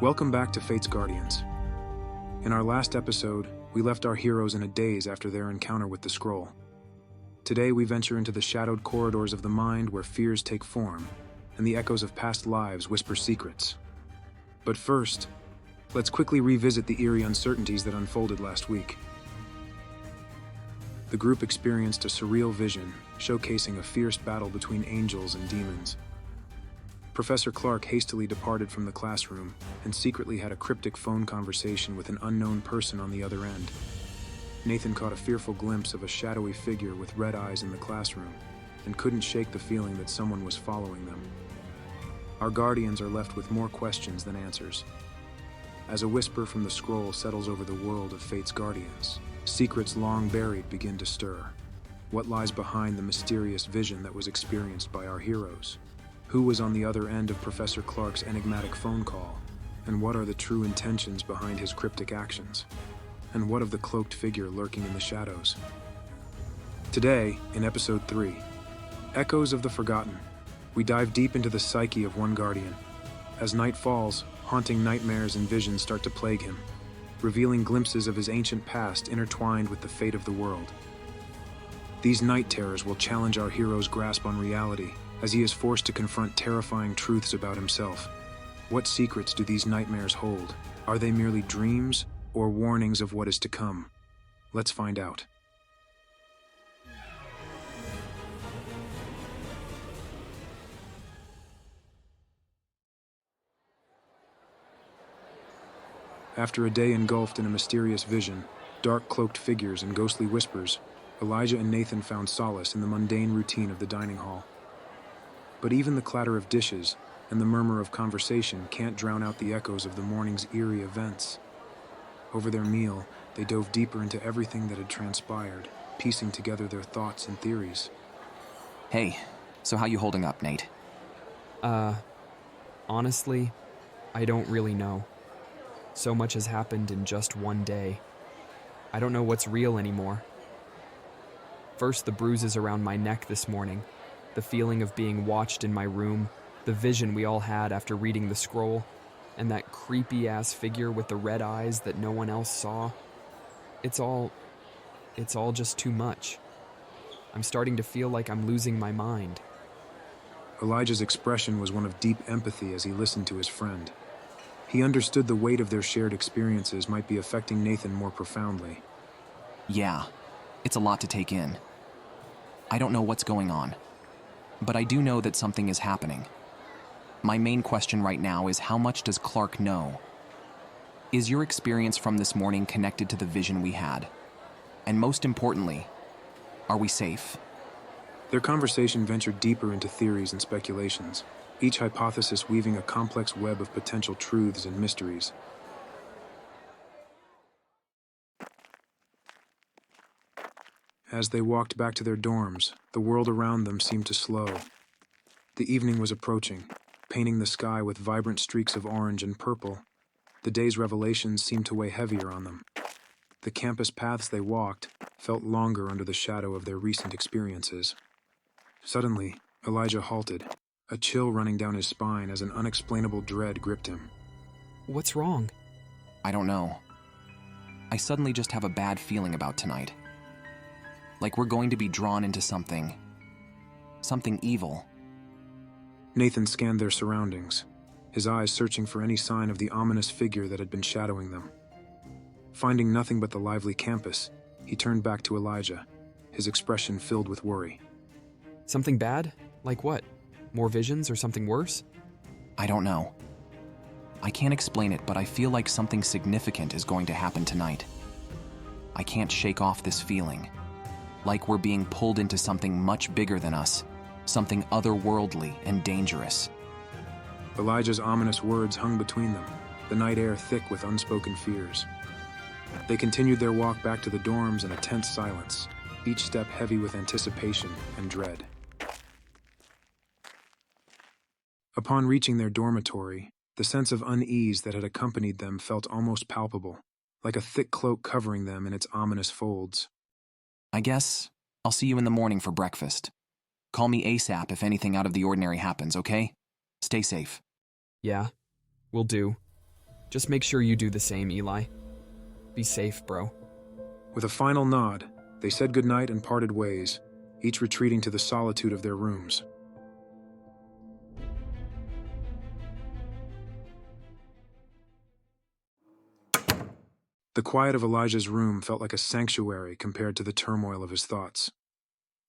Welcome back to Fate's Guardians. In our last episode, we left our heroes in a daze after their encounter with the scroll. Today we venture into the shadowed corridors of the mind where fears take form, and the echoes of past lives whisper secrets. But first, let's quickly revisit the eerie uncertainties that unfolded last week. The group experienced a surreal vision, showcasing a fierce battle between angels and demons. Professor Clark hastily departed from the classroom and secretly had a cryptic phone conversation with an unknown person on the other end. Nathan caught a fearful glimpse of a shadowy figure with red eyes in the classroom and couldn't shake the feeling that someone was following them. Our guardians are left with more questions than answers. As a whisper from the scroll settles over the world of Fate's Guardians, secrets long buried begin to stir. What lies behind the mysterious vision that was experienced by our heroes? Who was on the other end of Professor Clark's enigmatic phone call? And what are the true intentions behind his cryptic actions? And what of the cloaked figure lurking in the shadows? Today, in Episode 3, Echoes of the Forgotten, we dive deep into the psyche of one guardian. As night falls, haunting nightmares and visions start to plague him, revealing glimpses of his ancient past intertwined with the fate of the world. These night terrors will challenge our hero's grasp on reality, as he is forced to confront terrifying truths about himself. What secrets do these nightmares hold? Are they merely dreams or warnings of what is to come? Let's find out. After a day engulfed in a mysterious vision, dark cloaked figures and ghostly whispers, Elijah and Nathan found solace in the mundane routine of the dining hall. But even the clatter of dishes and the murmur of conversation can't drown out the echoes of the morning's eerie events. Over their meal, they dove deeper into everything that had transpired, piecing together their thoughts and theories. Hey, so how you holding up, Nate? Honestly, I don't really know. So much has happened in just one day. I don't know what's real anymore. First, the bruises around my neck this morning, the feeling of being watched in my room, the vision we all had after reading the scroll, and that creepy-ass figure with the red eyes that no one else saw. It's all just too much. I'm starting to feel like I'm losing my mind. Elijah's expression was one of deep empathy as he listened to his friend. He understood the weight of their shared experiences might be affecting Nathan more profoundly. Yeah, it's a lot to take in. I don't know what's going on, but I do know that something is happening. My main question right now is, how much does Clark know? Is your experience from this morning connected to the vision we had? And most importantly, are we safe? Their conversation ventured deeper into theories and speculations, each hypothesis weaving a complex web of potential truths and mysteries. As they walked back to their dorms, the world around them seemed to slow. The evening was approaching, painting the sky with vibrant streaks of orange and purple. The day's revelations seemed to weigh heavier on them. The campus paths they walked felt longer under the shadow of their recent experiences. Suddenly, Elijah halted, a chill running down his spine as an unexplainable dread gripped him. What's wrong? I don't know. I suddenly just have a bad feeling about tonight. Like we're going to be drawn into something evil. Nathan scanned their surroundings, his eyes searching for any sign of the ominous figure that had been shadowing them. Finding nothing but the lively campus, he turned back to Elijah, his expression filled with worry. Something bad? Like what? More visions or something worse? I don't know. I can't explain it, but I feel like something significant is going to happen tonight. I can't shake off this feeling. Like we're being pulled into something much bigger than us, something otherworldly and dangerous. Elijah's ominous words hung between them, the night air thick with unspoken fears. They continued their walk back to the dorms in a tense silence, each step heavy with anticipation and dread. Upon reaching their dormitory, the sense of unease that had accompanied them felt almost palpable, like a thick cloak covering them in its ominous folds. I guess I'll see you in the morning for breakfast. Call me ASAP if anything out of the ordinary happens, okay? Stay safe. Yeah, will do. Just make sure you do the same, Eli. Be safe, bro. With a final nod, they said goodnight and parted ways, each retreating to the solitude of their rooms. The quiet of Elijah's room felt like a sanctuary compared to the turmoil of his thoughts.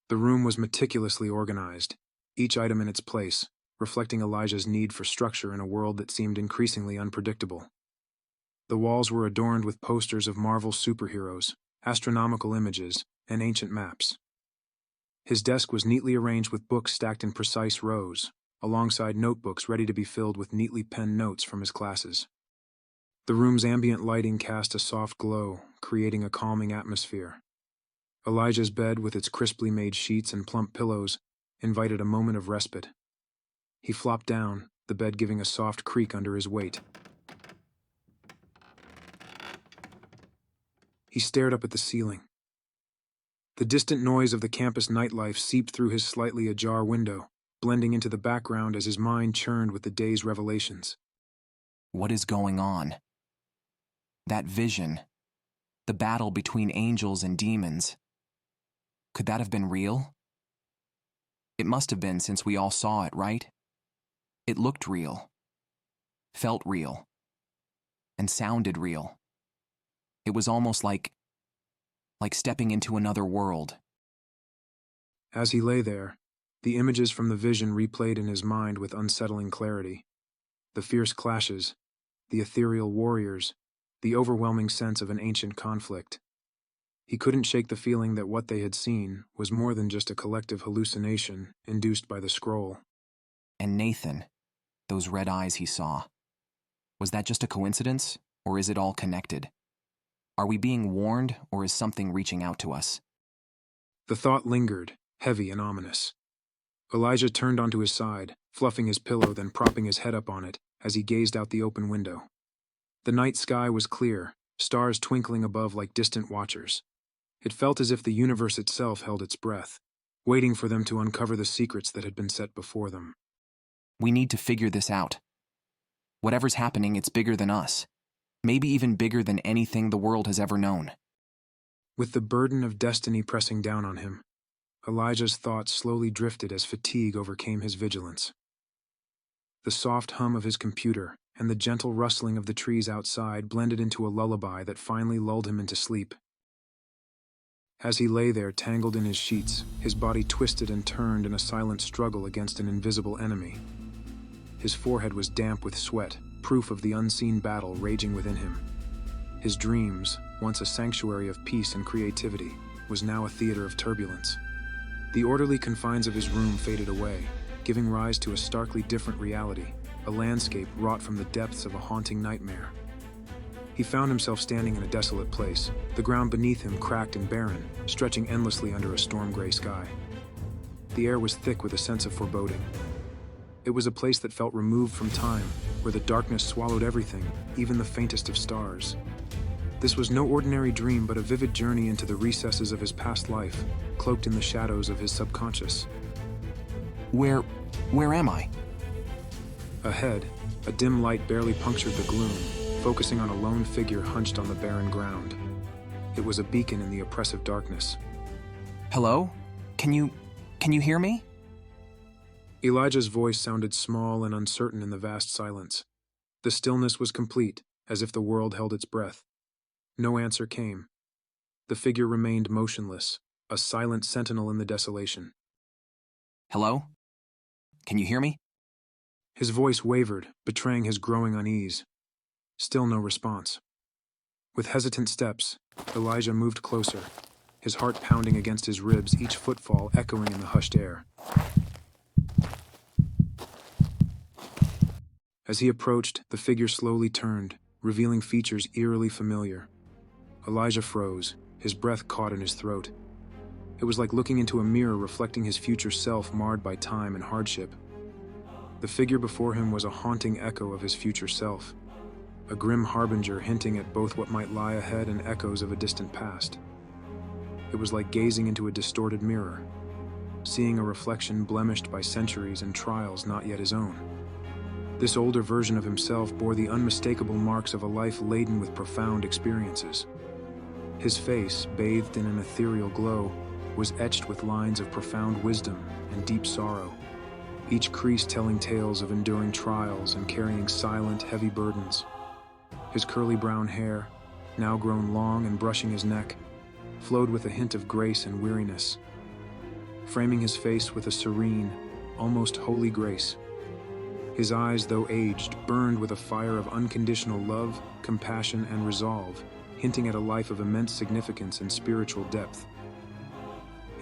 The room was meticulously organized, each item in its place, reflecting Elijah's need for structure in a world that seemed increasingly unpredictable. The walls were adorned with posters of Marvel superheroes, astronomical images, and ancient maps. His desk was neatly arranged with books stacked in precise rows, alongside notebooks ready to be filled with neatly penned notes from his classes. The room's ambient lighting cast a soft glow, creating a calming atmosphere. Elijah's bed, with its crisply made sheets and plump pillows, invited a moment of respite. He flopped down, the bed giving a soft creak under his weight. He stared up at the ceiling. The distant noise of the campus nightlife seeped through his slightly ajar window, blending into the background as his mind churned with the day's revelations. What is going on? That vision, the battle between angels and demons, could that have been real? It must have been, since we all saw it, right? It looked real, felt real, and sounded real. It was almost like stepping into another world. As he lay there, the images from the vision replayed in his mind with unsettling clarity. The fierce clashes, the ethereal warriors, the overwhelming sense of an ancient conflict. He couldn't shake the feeling that what they had seen was more than just a collective hallucination induced by the scroll. And Nathan, those red eyes he saw, was that just a coincidence, or is it all connected? Are we being warned, or is something reaching out to us? The thought lingered, heavy and ominous. Elijah turned onto his side, fluffing his pillow, then propping his head up on it as he gazed out the open window. The night sky was clear, stars twinkling above like distant watchers. It felt as if the universe itself held its breath, waiting for them to uncover the secrets that had been set before them. We need to figure this out. Whatever's happening, it's bigger than us. Maybe even bigger than anything the world has ever known. With the burden of destiny pressing down on him, Elijah's thoughts slowly drifted as fatigue overcame his vigilance. The soft hum of his computer and the gentle rustling of the trees outside blended into a lullaby that finally lulled him into sleep. As he lay there tangled in his sheets, his body twisted and turned in a silent struggle against an invisible enemy. His forehead was damp with sweat, proof of the unseen battle raging within him. His dreams, once a sanctuary of peace and creativity, was now a theater of turbulence. The orderly confines of his room faded away, giving rise to a starkly different reality, a landscape wrought from the depths of a haunting nightmare. He found himself standing in a desolate place, the ground beneath him cracked and barren, stretching endlessly under a storm-gray sky. The air was thick with a sense of foreboding. It was a place that felt removed from time, where the darkness swallowed everything, even the faintest of stars. This was no ordinary dream, but a vivid journey into the recesses of his past life, cloaked in the shadows of his subconscious. Where am I? Ahead, a dim light barely punctured the gloom, focusing on a lone figure hunched on the barren ground. It was a beacon in the oppressive darkness. Hello? Can you hear me? Elijah's voice sounded small and uncertain in the vast silence. The stillness was complete, as if the world held its breath. No answer came. The figure remained motionless, a silent sentinel in the desolation. Hello? Can you hear me? His voice wavered, betraying his growing unease. Still no response. With hesitant steps, Elijah moved closer, his heart pounding against his ribs, each footfall echoing in the hushed air. As he approached, the figure slowly turned, revealing features eerily familiar. Elijah froze, his breath caught in his throat. It was like looking into a mirror reflecting his future self marred by time and hardship. The figure before him was a haunting echo of his future self, a grim harbinger hinting at both what might lie ahead and echoes of a distant past. It was like gazing into a distorted mirror, seeing a reflection blemished by centuries and trials not yet his own. This older version of himself bore the unmistakable marks of a life laden with profound experiences. His face, bathed in an ethereal glow, was etched with lines of profound wisdom and deep sorrow, each crease telling tales of enduring trials and carrying silent, heavy burdens. His curly brown hair, now grown long and brushing his neck, flowed with a hint of grace and weariness, framing his face with a serene, almost holy grace. His eyes, though aged, burned with a fire of unconditional love, compassion, and resolve, hinting at a life of immense significance and spiritual depth.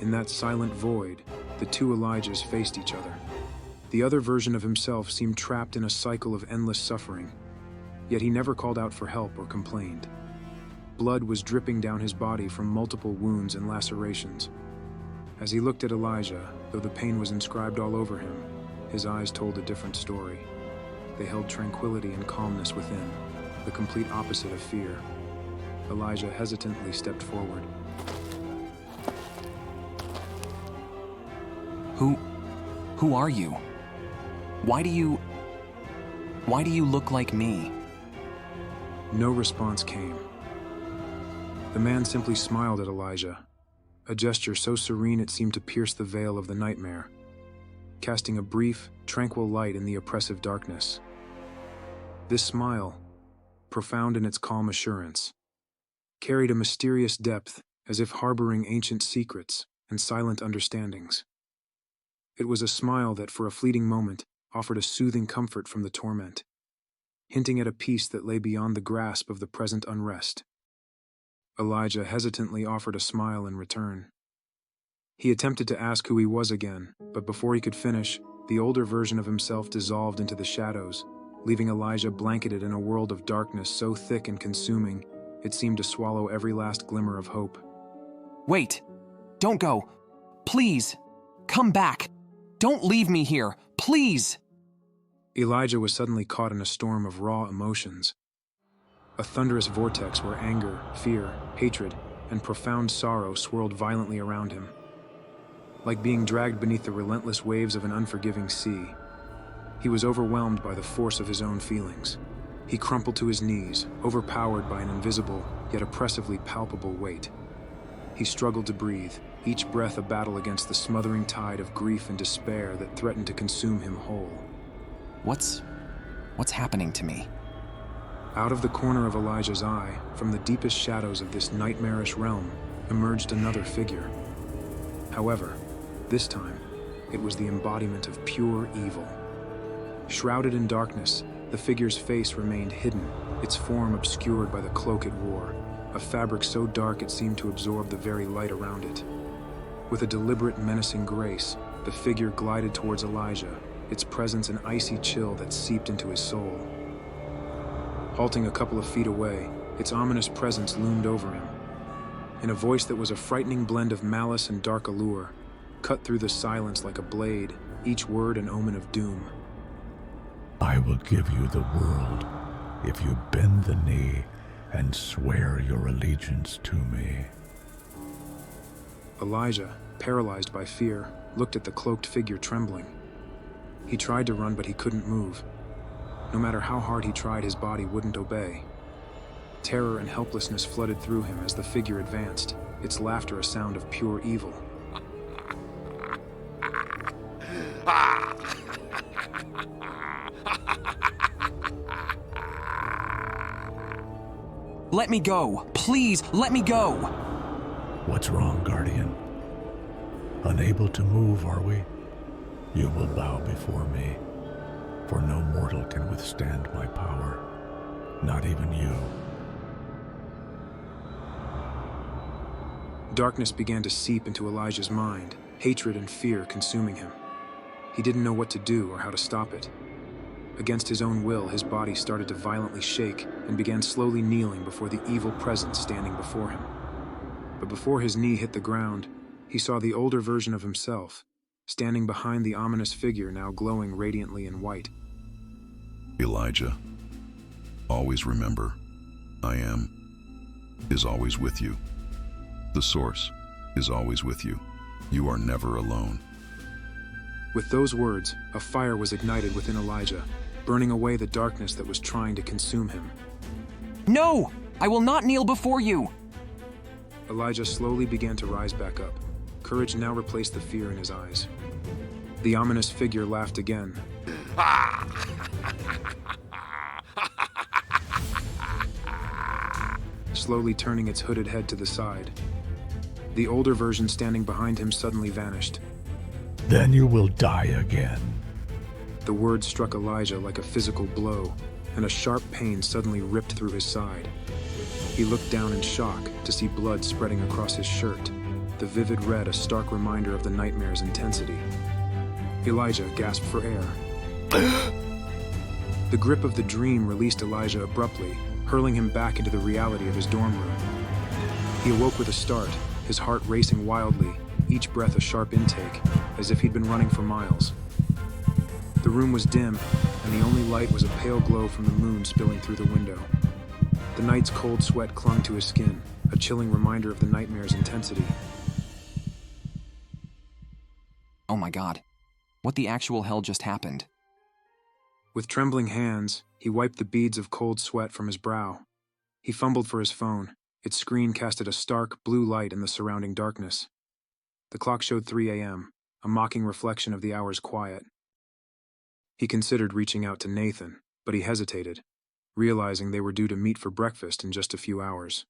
In that silent void, the two Elijahs faced each other. The other version of himself seemed trapped in a cycle of endless suffering, yet he never called out for help or complained. Blood was dripping down his body from multiple wounds and lacerations. As he looked at Elijah, though the pain was inscribed all over him, his eyes told a different story. They held tranquility and calmness within, the complete opposite of fear. Elijah hesitantly stepped forward. Who are you? Why do you look like me? No response came. The man simply smiled at Elijah, a gesture so serene it seemed to pierce the veil of the nightmare, casting a brief, tranquil light in the oppressive darkness. This smile, profound in its calm assurance, carried a mysterious depth as if harboring ancient secrets and silent understandings. It was a smile that, for a fleeting moment, offered a soothing comfort from the torment, hinting at a peace that lay beyond the grasp of the present unrest. Elijah hesitantly offered a smile in return. He attempted to ask who he was again, but before he could finish, the older version of himself dissolved into the shadows, leaving Elijah blanketed in a world of darkness so thick and consuming, it seemed to swallow every last glimmer of hope. Wait! Don't go! Please! Come back! Don't leave me here! Please! Elijah was suddenly caught in a storm of raw emotions. A thunderous vortex where anger, fear, hatred, and profound sorrow swirled violently around him. Like being dragged beneath the relentless waves of an unforgiving sea, he was overwhelmed by the force of his own feelings. He crumpled to his knees, overpowered by an invisible, yet oppressively palpable weight. He struggled to breathe, each breath a battle against the smothering tide of grief and despair that threatened to consume him whole. What's happening to me? Out of the corner of Elijah's eye, from the deepest shadows of this nightmarish realm, emerged another figure. However, this time, it was the embodiment of pure evil. Shrouded in darkness, the figure's face remained hidden, its form obscured by the cloak it wore, a fabric so dark it seemed to absorb the very light around it. With a deliberate, menacing grace, the figure glided towards Elijah, its presence an icy chill that seeped into his soul. Halting a couple of feet away, its ominous presence loomed over him. In a voice that was a frightening blend of malice and dark allure, cut through the silence like a blade, each word an omen of doom. I will give you the world if you bend the knee and swear your allegiance to me. Elijah, paralyzed by fear, looked at the cloaked figure trembling. He tried to run, but he couldn't move. No matter how hard he tried, his body wouldn't obey. Terror and helplessness flooded through him as the figure advanced, its laughter a sound of pure evil. Let me go! Please, let me go! What's wrong, Guardian? Unable to move, are we? You will bow before me, for no mortal can withstand my power, not even you. Darkness began to seep into Elijah's mind, hatred and fear consuming him. He didn't know what to do or how to stop it. Against his own will, his body started to violently shake and began slowly kneeling before the evil presence standing before him. But before his knee hit the ground, he saw the older version of himself, standing behind the ominous figure now glowing radiantly in white. Elijah, always remember, I am is always with you. The source is always with you. You are never alone. With those words, a fire was ignited within Elijah, burning away the darkness that was trying to consume him. No! I will not kneel before you! Elijah slowly began to rise back up. Courage now replaced the fear in his eyes. The ominous figure laughed again. Slowly turning its hooded head to the side. The older version standing behind him suddenly vanished. Then you will die again. The words struck Elijah like a physical blow, and a sharp pain suddenly ripped through his side. He looked down in shock to see blood spreading across his shirt, the vivid red a stark reminder of the nightmare's intensity. Elijah gasped for air. The grip of the dream released Elijah abruptly, hurling him back into the reality of his dorm room. He awoke with a start, his heart racing wildly, each breath a sharp intake, as if he'd been running for miles. The room was dim, and the only light was a pale glow from the moon spilling through the window. The night's cold sweat clung to his skin, a chilling reminder of the nightmare's intensity. Oh my god. What the actual hell just happened? With trembling hands, he wiped the beads of cold sweat from his brow. He fumbled for his phone. Its screen casted a stark, blue light in the surrounding darkness. The clock showed 3 a.m., a mocking reflection of the hour's quiet. He considered reaching out to Nathan, but he hesitated, realizing they were due to meet for breakfast in just a few hours.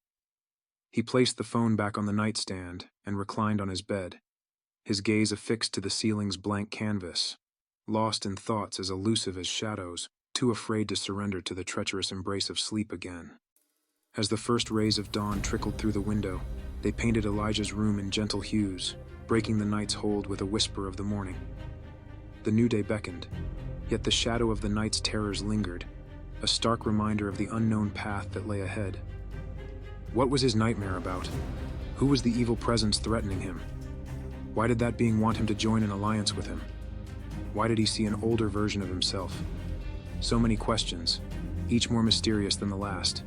He placed the phone back on the nightstand and reclined on his bed, his gaze affixed to the ceiling's blank canvas, lost in thoughts as elusive as shadows, too afraid to surrender to the treacherous embrace of sleep again. As the first rays of dawn trickled through the window, they painted Elijah's room in gentle hues, breaking the night's hold with a whisper of the morning. The new day beckoned, yet the shadow of the night's terrors lingered, a stark reminder of the unknown path that lay ahead. What was his nightmare about? Who was the evil presence threatening him? Why did that being want him to join an alliance with him? Why did he see an older version of himself? So many questions, each more mysterious than the last.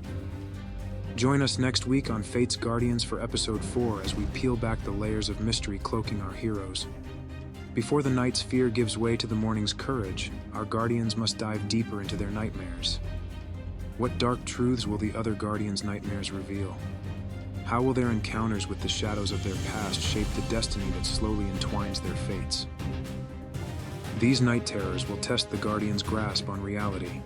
Join us next week on Fate's Guardians for Episode 4 as we peel back the layers of mystery cloaking our heroes. Before the night's fear gives way to the morning's courage, our guardians must dive deeper into their nightmares. What dark truths will the other guardians' nightmares reveal? How will their encounters with the shadows of their past shape the destiny that slowly entwines their fates? These night terrors will test the guardians' grasp on reality,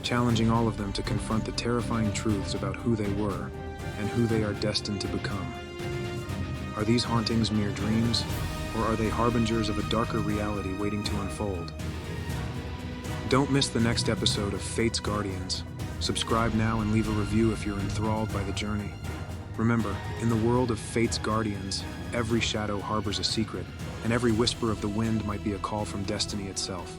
challenging all of them to confront the terrifying truths about who they were and who they are destined to become. Are these hauntings mere dreams, or are they harbingers of a darker reality waiting to unfold? Don't miss the next episode of Fate's Guardians. Subscribe now and leave a review if you're enthralled by the journey. Remember, in the world of Fate's Guardians, every shadow harbors a secret, and every whisper of the wind might be a call from destiny itself.